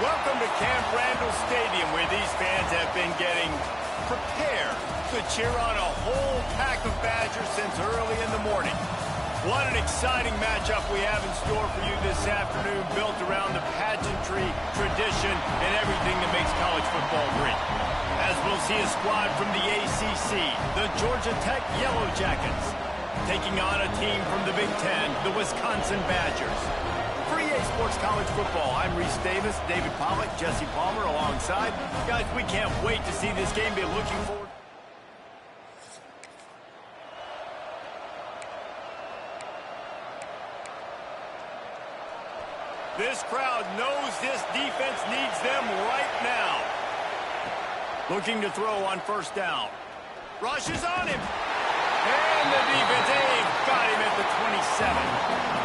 Welcome to Camp Randall Stadium, where these fans have been getting prepared to cheer on a whole pack of Badgers since early in the morning. What an exciting matchup we have in store for you this afternoon, built around the pageantry, tradition, and everything that makes college football great. As we'll see a squad from the ACC, the Georgia Tech Yellow Jackets, taking on a team from the Big Ten, the Wisconsin Badgers. For EA Sports College Football, I'm Reese Davis, David Pollack, Jesse Palmer alongside. Guys, we can't wait to see this game. Be looking forward. This crowd knows this defense needs them right now. Looking to throw on first down. Rushes on him. And the defense, got him at the 27.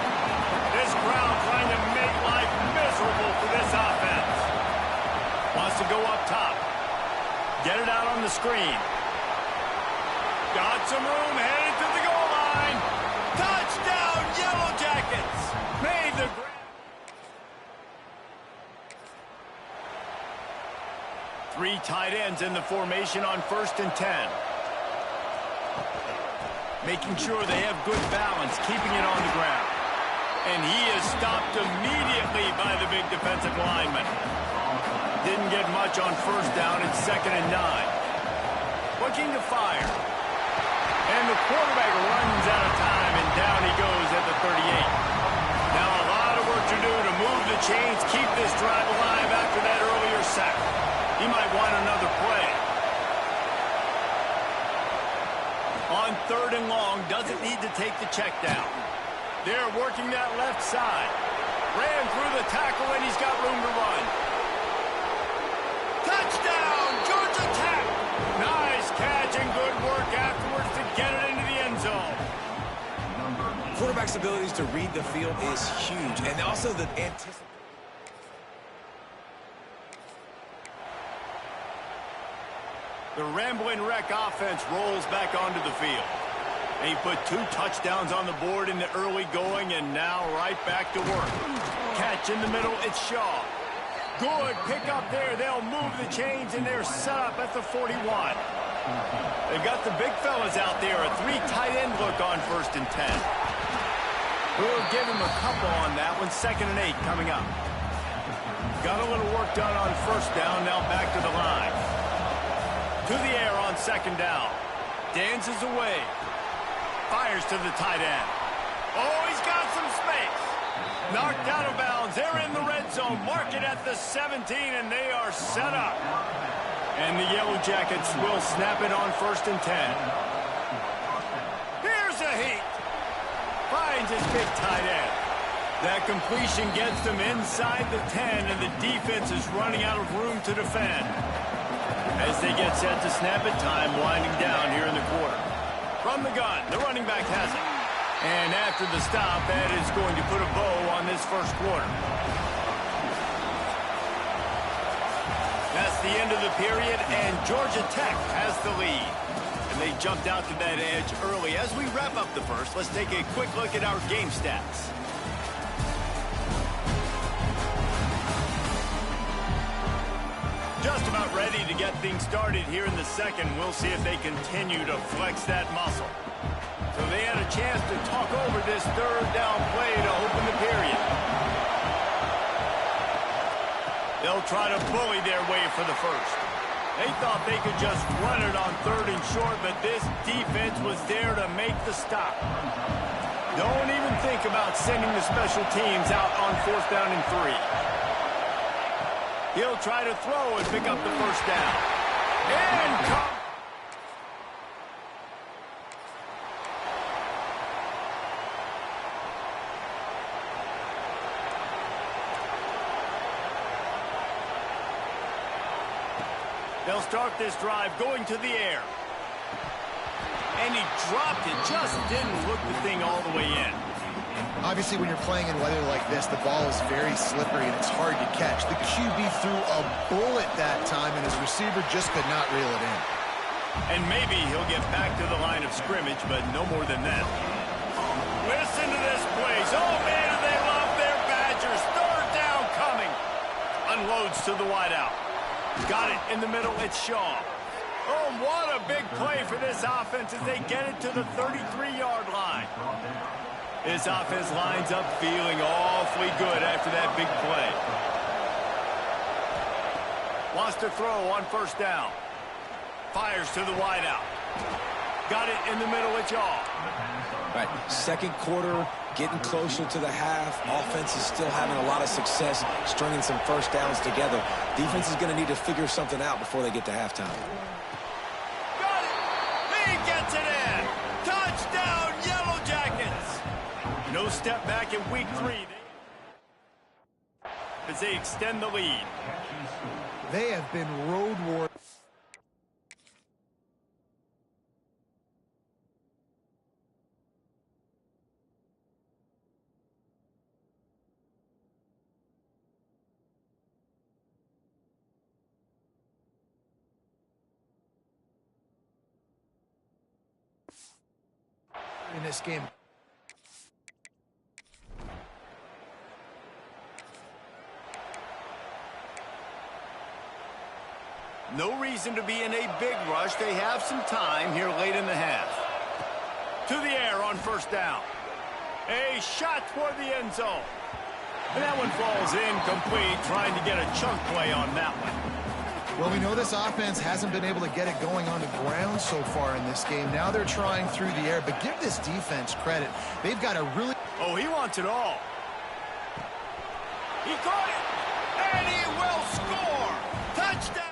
This crowd trying to make life miserable for this offense. Wants to go up top. Get it out on the screen. Got some room, headed to the goal line. Touchdown, Yellow Jackets. Made the grab. Three tight ends in the formation on 1st and 10. Making sure they have good balance, keeping it on the ground. And he is stopped immediately by the big defensive lineman. Didn't get much on first down. It's 2nd and 9. Looking to fire. And the quarterback runs out of time, and down he goes at the 38. Now a lot of work to do to move the chains, keep this drive alive after that earlier sack. He might want another play. On 3rd and long, doesn't need to take the check down. They're working that left side. Ran through the tackle, and he's got room to run. Touchdown, Georgia Tech! Nice catch and good work afterwards to get it into the end zone. Quarterback's abilities to read the field is huge, and also the anticipation. The Ramblin' Wreck offense rolls back onto the field. They put 2 touchdowns on the board in the early going, and now right back to work. Catch in the middle, it's Shaw. Good pick up there. They'll move the chains, and they're set up at the 41. They've got the big fellas out there. A 3 tight end look on 1st and 10. We'll give him a couple on that one. 2nd and 8 coming up. Got a little work done on first down. Now back to the line. To the air on 2nd down. Dances away. Fires to the tight end. Oh, he's got some space. Knocked out of bounds. They're in the red zone. Mark it at the 17, and they are set up. And the Yellow Jackets will snap it on 1st and 10. Here's a heat. Finds his big tight end. That completion gets them inside the 10, and the defense is running out of room to defend. As they get set to snap it, time winding down here in the quarter. From the gun, the running back has it. And after the stop, that is going to put a bow on this first quarter. That's the end of the period, and Georgia Tech has the lead. And they jumped out to that edge early. As we wrap up the first, let's take a quick look at our game stats. Just about ready to get things started here in the second. We'll see if they continue to flex that muscle. So they had a chance to talk over this 3rd down play to open the period. They'll try to bully their way for the first. They thought they could just run it on 3rd and short, but this defense was there to make the stop. Don't even think about sending the special teams out on 4th down and 3. He'll try to throw and pick up the first down. And come. They'll start this drive going to the air. And he dropped it. Just didn't look the thing all the way in. Obviously, when you're playing in weather like this, the ball is very slippery and it's hard to catch. The QB threw a bullet that time, and his receiver just could not reel it in. And maybe he'll get back to the line of scrimmage, but no more than that. Listen to this place. Oh, man, do they love their Badgers. 3rd down coming. Unload Rhodes to the wideout. Got it in the middle. It's Shaw. Oh, what a big play for this offense as they get it to the 33-yard line. This offense lines up feeling awfully good after that big play. Wants to throw on first down. Fires to the wideout. Got it in the middle. It's Shaw. Right, second quarter, getting closer to the half. Offense is still having a lot of success stringing some first downs together. Defense is going to need to figure something out before they get to halftime. Got it! He gets it in! Touchdown, Yellow Jackets! No step back in week 3 as they extend the lead. They have been road warriors. In this game. No reason to be in a big rush. They have some time here late in the half. To the air on first down. A shot toward the end zone. And that one falls incomplete, trying to get a chunk play on that one. Well, we know this offense hasn't been able to get it going on the ground so far in this game. Now they're trying through the air, but give this defense credit. They've got a really... Oh, he wants it all. He caught it, and he will score. Touchdown.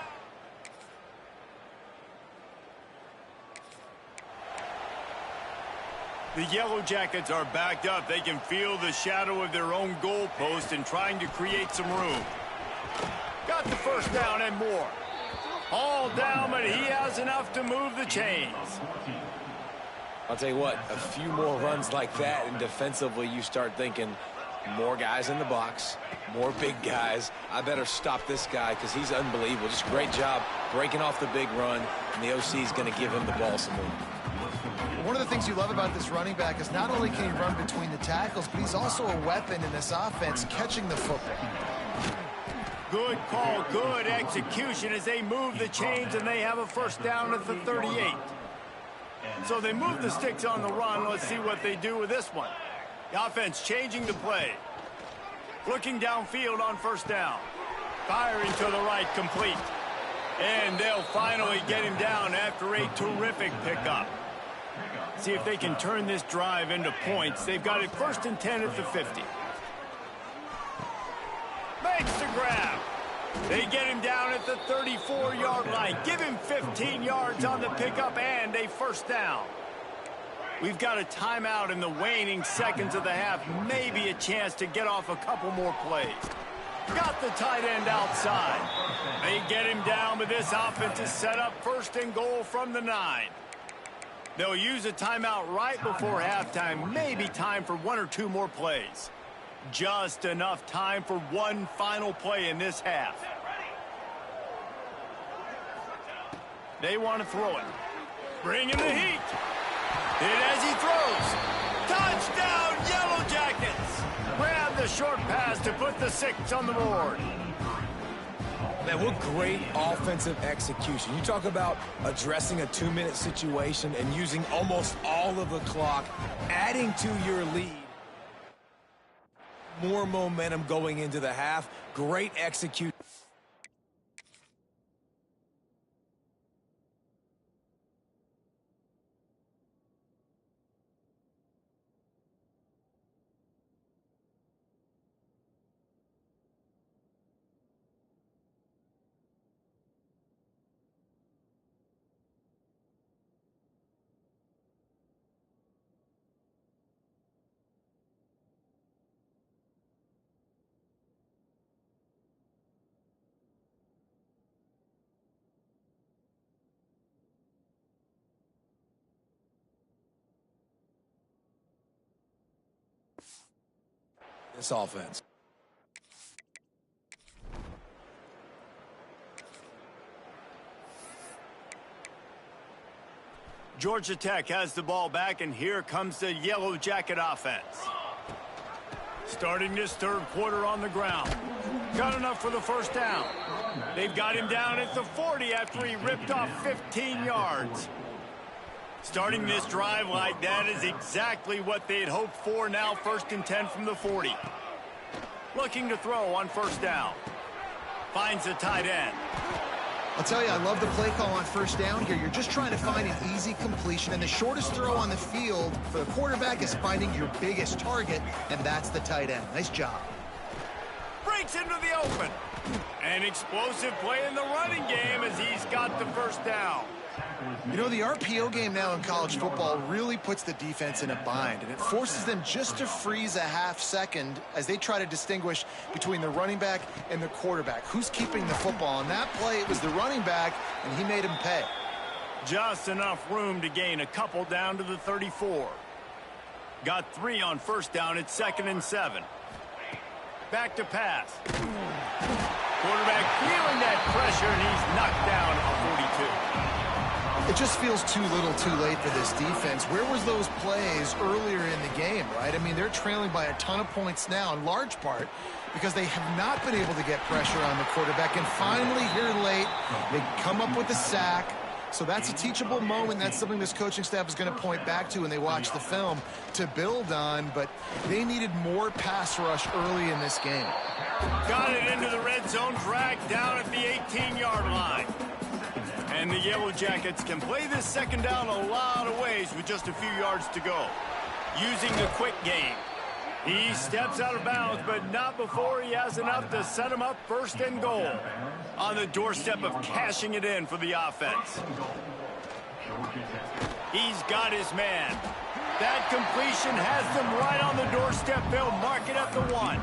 The Yellow Jackets are backed up. They can feel the shadow of their own goalpost and trying to create some room. Got the first down and more. All down, but he has enough to move the chains. I'll tell you what, a few more runs like that, and defensively you start thinking, more guys in the box, more big guys. I better stop this guy because he's unbelievable. Just great job breaking off the big run, and the OC is going to give him the ball some more. One of the things you love about this running back is not only can he run between the tackles, but he's also a weapon in this offense, catching the football. Good call, good execution as they move the chains, and they have a first down at the 38. So they move the sticks on the run. Let's see what they do with this one. The offense changing the play. Looking downfield on first down. Firing to the right, complete. And they'll finally get him down after a terrific pickup. See if they can turn this drive into points. They've got it 1st and 10 at the 50. Makes the grab. They get him down at the 34-yard line. Give him 15 yards on the pickup and a first down. We've got a timeout in the waning seconds of the half. Maybe a chance to get off a couple more plays. Got the tight end outside. They get him down, but this offense is set up 1st and goal from the 9. They'll use a timeout right before halftime. Maybe time for 1 or 2 more plays. Just enough time for one final play in this half. They want to throw it. Bring in the heat. Hit as he throws. Touchdown, Yellow Jackets. Grab the short pass to put the 6 on the board. Man, what great offensive execution. You talk about addressing a 2-minute situation and using almost all of the clock, adding to your lead. More momentum going into the half. Great execution. This offense. Georgia Tech has the ball back, and here comes the Yellow Jacket offense. Starting this third quarter on the ground. Got enough for the first down. They've got him down at the 40 after he ripped off 15 yards. Starting this drive like that is exactly what they'd hoped for. Now 1st and 10 from the 40. Looking to throw on first down. Finds the tight end. I'll tell you, I love the play call on first down here. You're just trying to find an easy completion, and the shortest throw on the field for the quarterback is finding your biggest target, and that's the tight end. Nice job. Breaks into the open. An explosive play in the running game as he's got the first down. You know, the RPO game now in college football really puts the defense in a bind, and it forces them just to freeze a half second as they try to distinguish between the running back and the quarterback. Who's keeping the football? On that play, it was the running back, and he made him pay. Just enough room to gain a couple down to the 34. Got 3 on first down at 2nd and 7. Back to pass. Quarterback feeling that pressure, and he's knocked down a 42. It just feels too little too late for this defense. Where was those plays earlier in the game, right? I mean, they're trailing by a ton of points now, in large part because they have not been able to get pressure on the quarterback. And finally, here late, they come up with a sack. So that's a teachable moment. That's something this coaching staff is going to point back to when they watch the film to build on. But they needed more pass rush early in this game. Got it into the red zone, dragged down at the 18-yard line. And the Yellow Jackets can play this second down a lot of ways with just a few yards to go. Using the quick game. He steps out of bounds, but not before he has enough to set him up 1st and goal. On the doorstep of cashing it in for the offense. He's got his man. That completion has them right on the doorstep. They'll mark it at the 1.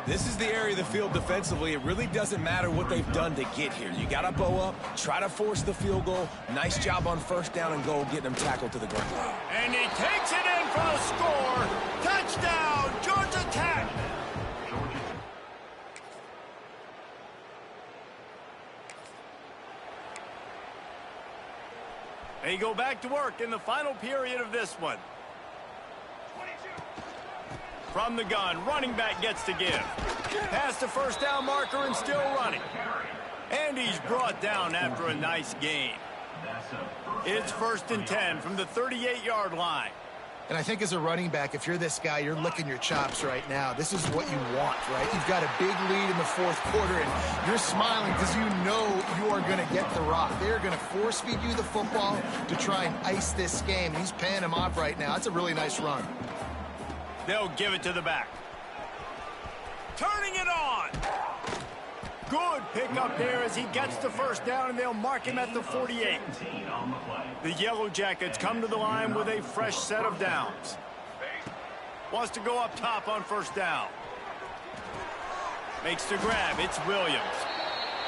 This is the area of the field defensively. It really doesn't matter what they've done to get here. You got to bow up, try to force the field goal. Nice job on first down and goal, getting them tackled to the ground. And he takes it in for the score. Touchdown, Georgia Tech. They go back to work in the final period of this one. From the gun, running back gets to give. Past the first down marker and still running. And he's brought down after a nice gain. It's 1st and 10 from the 38-yard line. And I think as a running back, if you're this guy, you're licking your chops right now. This is what you want, right? You've got a big lead in the 4th quarter, and you're smiling because you know you are going to get the rock. They're going to force-feed you the football to try and ice this game. He's paying him off right now. That's a really nice run. They'll give it to the back. Turning it on. Good pickup there as he gets the first down, and they'll mark him at the 48. The Yellow Jackets come to the line with a fresh set of downs. Wants to go up top on first down. Makes the grab. It's Williams.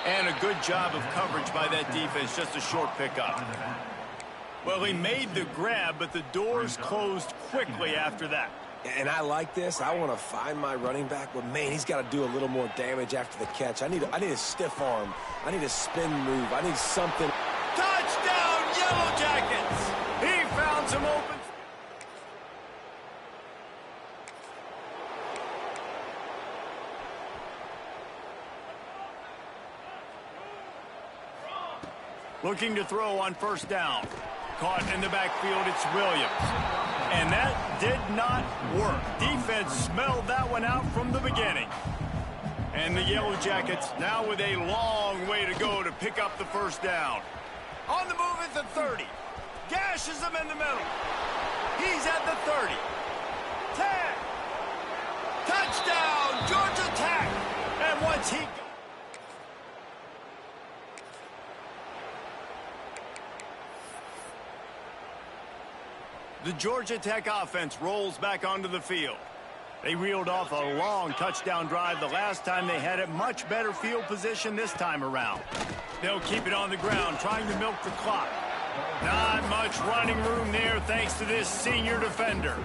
And a good job of coverage by that defense. Just a short pickup. Well, he made the grab, but the doors closed quickly after that. And I like this. I want to find my running back, but man, he's got to do a little more damage after the catch. I need a stiff arm. I need a spin move. I need something. Touchdown, Yellow Jackets! He found some open. Looking to throw on first down. Caught in the backfield, it's Williams. And that did not work. Defense smelled that one out from the beginning. And the Yellow Jackets now with a long way to go to pick up the first down. On the move at the 30. Gashes him in the middle. He's at the 30. 10. Touchdown, Georgia Tech. And once he... The Georgia Tech offense rolls back onto the field. They reeled off a long touchdown drive the last time they had it. Much better field position this time around. They'll keep it on the ground, trying to milk the clock. Not much running room there thanks to this senior defender.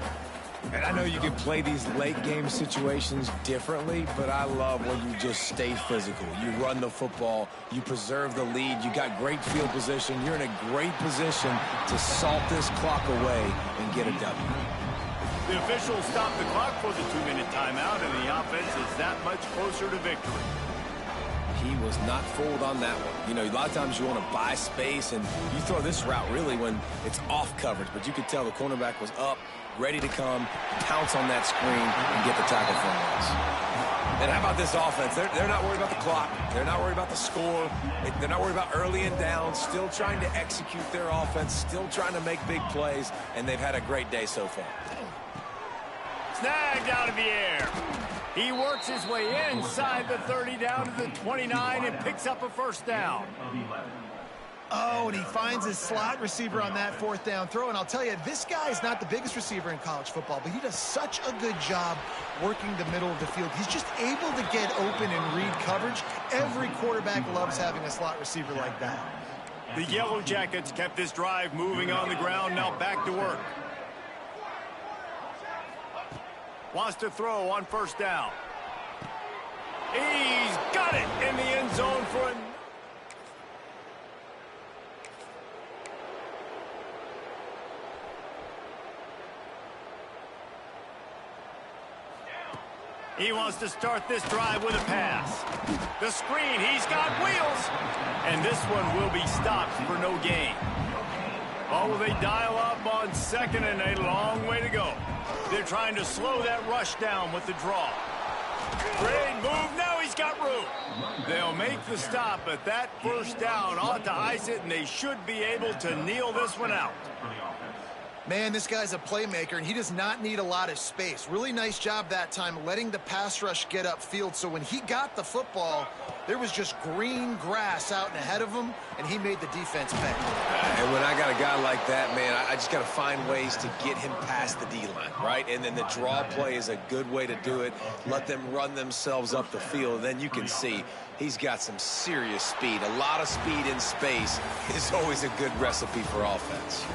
And I know you can play these late game situations differently, but I love when you just stay physical. You run the football, you preserve the lead, you got great field position, you're in a great position to salt this clock away and get a W. The officials stopped the clock for the 2-minute timeout, and the offense is that much closer to victory. He was not fooled on that one. You know, a lot of times you want to buy space, and you throw this route really when it's off coverage. But you could tell the cornerback was up, ready to come, pounce on that screen, and get the tackle for a loss. And how about this offense? They're not worried about the clock. They're not worried about the score. They're not worried about early and down. Still trying to execute their offense. Still trying to make big plays. And they've had a great day so far. Snagged out of the air. He works his way inside the 30 down to the 29 and picks up a first down. Oh, and he finds his slot receiver on that 4th down throw. And I'll tell you, this guy is not the biggest receiver in college football, but he does such a good job working the middle of the field. He's just able to get open and read coverage. Every quarterback loves having a slot receiver like that. The Yellow Jackets kept this drive moving on the ground. Now back to work. Wants to throw on first down. He's got it in the end zone for a... He wants to start this drive with a pass. The screen, he's got wheels. And this one will be stopped for no gain. Oh, they dial up on second and a long way to go. They're trying to slow that rush down with the draw. Great move, now he's got room. They'll make the stop, but that first down ought to ice it, and they should be able to kneel this one out. Man, this guy's a playmaker, and he does not need a lot of space. Really nice job that time letting the pass rush get upfield. So when he got the football, there was just green grass out and ahead of him, and he made the defense pay. And when I got a guy like that, man, I just got to find ways to get him past the D-line, right? And then the draw play is a good way to do it. Let them run themselves up the field. Then you can see he's got some serious speed. A lot of speed in space is always a good recipe for offense.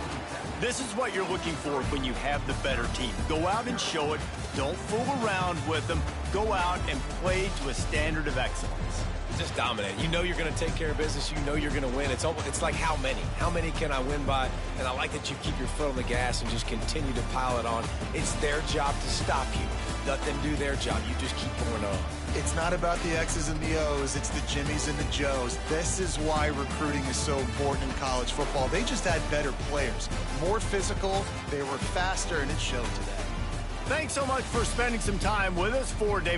This is what you're looking for when you have the better team. Go out and show it. Don't fool around with them. Go out and play to a standard of excellence. Just dominate. You know you're going to take care of business. You know you're going to win. It's like how many? How many can I win by? And I like that you keep your foot on the gas and just continue to pile it on. It's their job to stop you. Let them do their job. You just keep going on. It's not about the X's and the O's. It's the Jimmies and the Joes. This is why recruiting is so important in college football. They just had better players, more physical, they were faster, and it showed today. Thanks so much for spending some time with us. For David